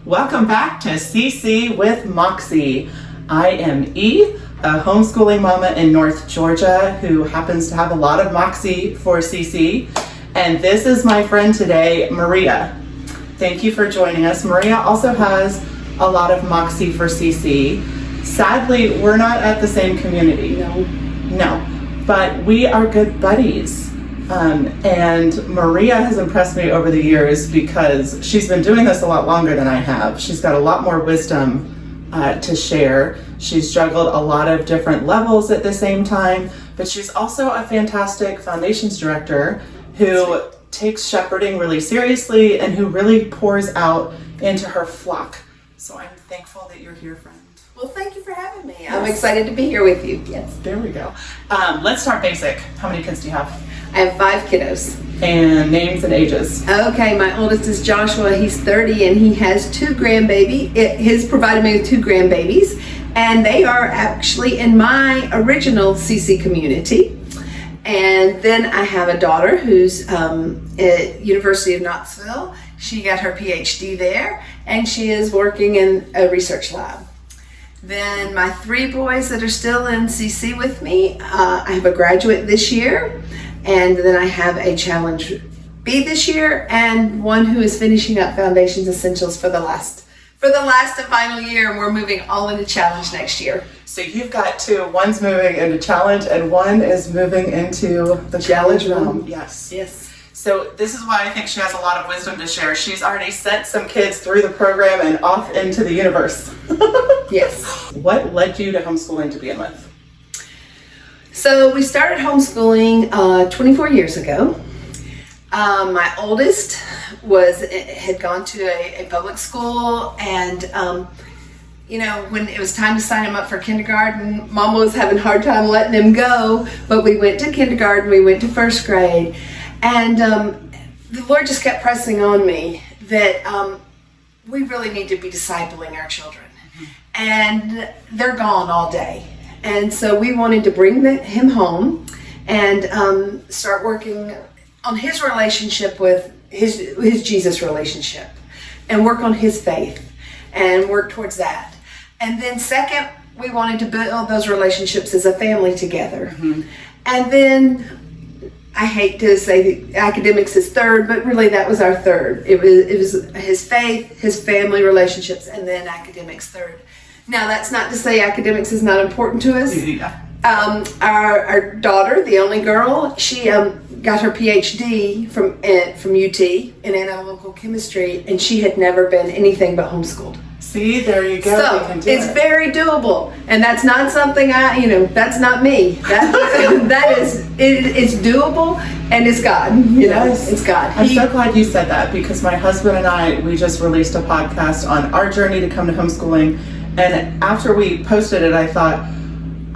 Welcome back to CC with Moxie. I am E, a homeschooling mama in North Georgia who happens to have a lot of Moxie for CC. And this is my friend today, Maria. Thank you for joining us. Maria also has a lot of Moxie for CC. Sadly, we're not at the same community. No, but we are good buddies. And Maria has impressed me over the years because she's been doing this a lot longer than I have. She's got a lot more wisdom to share. She's juggled a lot of different levels at the same time, but she's also a fantastic foundations director who takes shepherding really seriously and who really pours out into her flock. So I'm thankful that you're here, friend. Well, thank you for having me. I'm excited to be here with you. Yes. There we go. Let's start basic. How many kids do you have? I have 5 kiddos. And names and ages. Okay, my oldest is Joshua. He's 30 and he has 2 grandbabies. He's provided me with 2 grandbabies, and they are actually in my original CC community. And then I have a daughter who's at University of Knoxville. She got her PhD there, and she is working in a research lab. Then my 3 boys that are still in CC with me, I have a graduate this year, and then I have a Challenge B this year, and one who is finishing up Foundations Essentials for the last and final year, and we're moving all into Challenge next year. So you've got 2. One's moving into Challenge, and one is moving into the Challenge room. Yes. So this is why I think she has a lot of wisdom to share. She's already sent some kids through the program and off into the universe. Yes. What led you to homeschooling to begin with? So we started homeschooling 24 years ago. My oldest had gone to a public school, and when it was time to sign him up for kindergarten, Mama was having a hard time letting him go, but we went to kindergarten, we went to 1st grade, and the Lord just kept pressing on me that we really need to be discipling our children. And they're gone all day. And so we wanted to bring him home and start working on his relationship with his Jesus relationship, and work on his faith and work towards that. And then second, we wanted to build those relationships as a family together. And then I hate to say academics is third, but really that was our third. It was his faith, his family relationships, and then academics third. Now, that's not to say academics is not important to us. Yeah. Our daughter, the only girl, she got her PhD from UT in analytical chemistry, and she had never been anything but homeschooled. See, there you go. So it's very doable, and that's not something that's not me. It's doable, and it's God. Yes. It's God. I'm so glad you said that, because my husband and we just released a podcast on our journey to come to homeschooling. And after we posted it, I thought,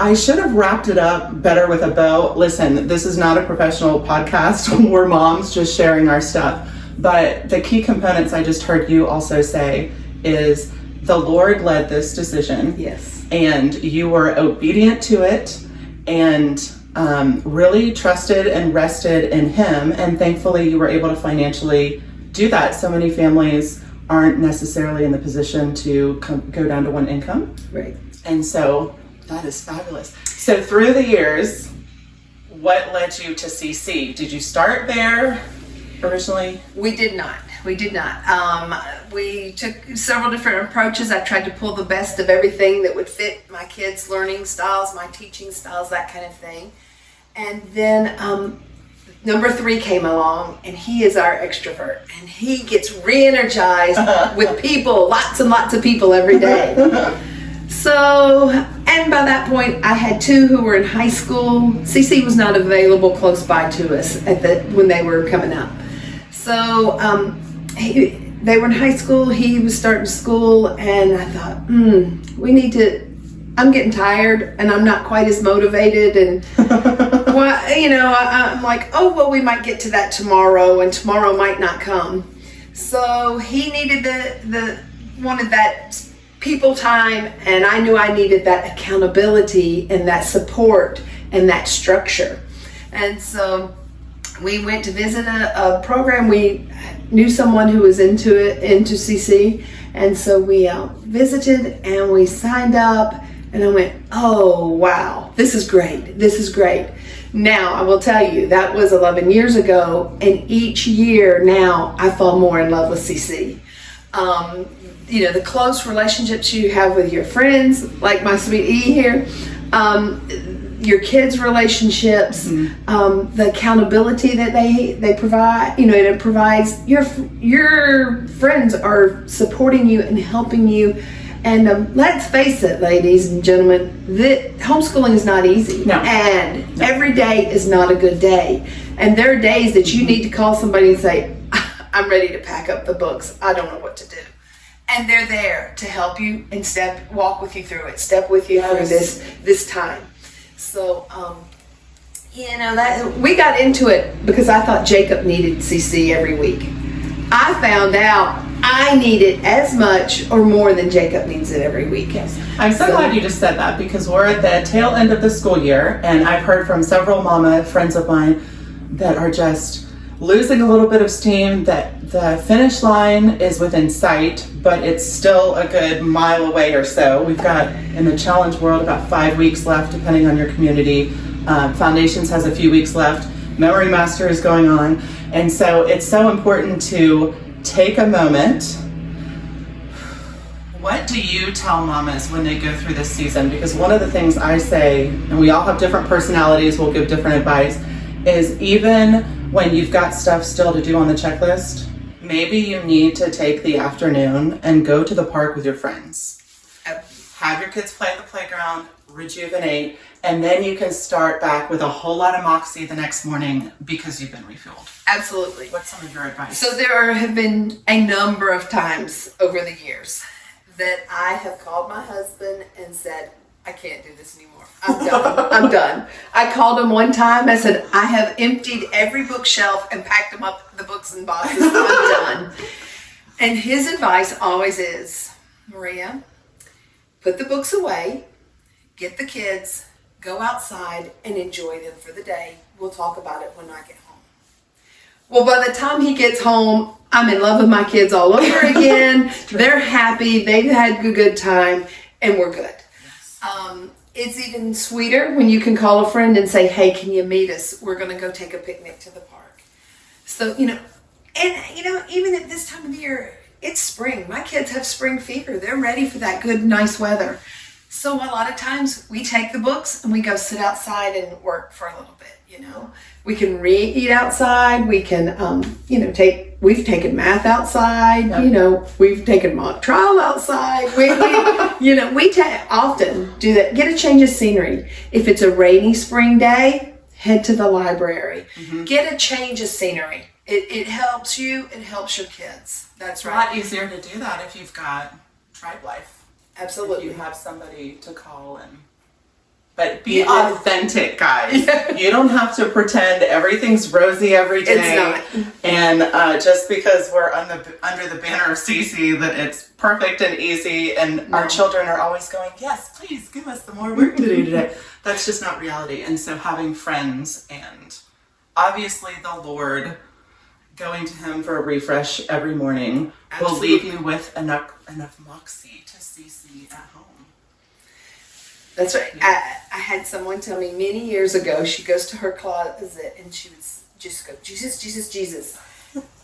I should have wrapped it up better with a bow. Listen, this is not a professional podcast. We're moms just sharing our stuff. But the key components I just heard you also say is the Lord led this decision. Yes. And you were obedient to it and really trusted and rested in Him. And thankfully, you were able to financially do that. So many families aren't necessarily in the position to go down to one income. Right. And so that is fabulous. So through the years, what led you to CC? Did you start there originally? We did not. We took several different approaches. I tried to pull the best of everything that would fit my kids' learning styles, my teaching styles, that kind of thing. And then number 3 came along, and he is our extrovert, and he gets re-energized with people, lots and lots of people every day. So, and by that point, I had 2 who were in high school. CC was not available close by to us when they were coming up. So, they were in high school, he was starting school, and I thought, I'm getting tired, and I'm not quite as motivated, and I'm like, we might get to that tomorrow, and tomorrow might not come. So he needed wanted that people time, and I knew I needed that accountability and that support and that structure. And so we went to visit a program. We knew someone who was into CC, and so we visited and we signed up, and I went, oh wow, this is great. Now I will tell you, that was 11 years ago, and each year now I fall more in love with CC. The close relationships you have with your friends, like my sweet E here, your kids' relationships, the accountability that they provide. It provides your friends are supporting you and helping you. And let's face it, ladies and gentlemen, homeschooling is not easy. No. And every day is not a good day. And there are days that you need to call somebody and say, I'm ready to pack up the books. I don't know what to do. And they're there to help you and walk with you through it, step with you through this time. So, we got into it because I thought Jacob needed CC every week. I found out I need it as much or more than Jacob needs it every week. Yes. I'm so glad you just said that, because we're at the tail end of the school year, and I've heard from several mama friends of mine that are just losing a little bit of steam, that the finish line is within sight, but it's still a good mile away or so. We've got, in the Challenge World, about 5 weeks left, depending on your community. Foundations has a few weeks left. Memory Master is going on. And so it's so important to take a moment. What do you tell mamas when they go through this season? Because one of the things I say, and we all have different personalities, we'll give different advice, is even when you've got stuff still to do on the checklist, maybe you need to take the afternoon and go to the park with your friends. Have your kids play at the playground, rejuvenate, and then you can start back with a whole lot of moxie the next morning because you've been refueled. Absolutely. What's some of your advice? So there have been a number of times over the years that I have called my husband and said, I can't do this anymore. I'm done. I'm done. I called him one time. I said, I have emptied every bookshelf and packed them up, the books in boxes. I'm done. And his advice always is, Maria, put the books away, get the kids, go outside and enjoy them for the day. We'll talk about it when I get home. Well, by the time he gets home, I'm in love with my kids all over again. They're happy. They've had a good time, and we're good. It's even sweeter when you can call a friend and say, hey, can you meet us? We're going to go take a picnic to the park. So, even at this time of the year, it's spring. My kids have spring fever. They're ready for that good, nice weather. So a lot of times we take the books and we go sit outside and work for a little bit, We can eat outside. We can, we've taken math outside, Yep. We've taken mock trial outside. We often do that. Get a change of scenery. If it's a rainy spring day, head to the library. Mm-hmm. Get a change of scenery. It helps you. It helps your kids. That's right. It's a lot easier to do that if you've got Tribe Life. Absolutely. If you have somebody to call but be authentic, guys. Yeah. You don't have to pretend everything's rosy every day. It's not. And just because we're under the banner of CC that it's perfect and easy, and our children are always going, yes, please give us some more work to do today. That's just not reality. And so having friends and obviously the Lord, going to Him for a refresh every morning will leave you with enough moxie to CC at home. That's right. I had someone tell me many years ago, she goes to her closet and she would just go, Jesus, Jesus, Jesus,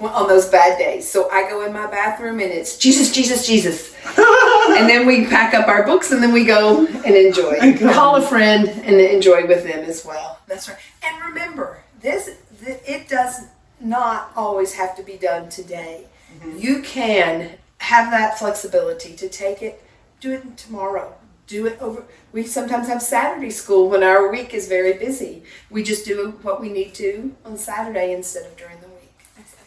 on those bad days. So I go in my bathroom and it's Jesus, Jesus, Jesus. And then we pack up our books and then we go and enjoy. Call a friend and enjoy with them as well. That's right. And remember, it does not always have to be done today. Mm-hmm. You can have that flexibility to take it, do it tomorrow. Do it over. We sometimes have Saturday school when our week is very busy. We just do what we need to on Saturday instead of during the week.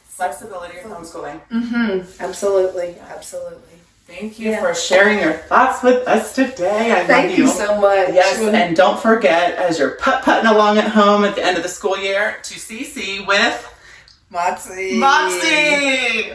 Flexibility of homeschooling. Mm-hmm. Absolutely. Absolutely. Thank you for sharing your thoughts with us today. Thank you so much. Yes, and don't forget, as you're putting along at home at the end of the school year, to CC with Moxie. Moxie!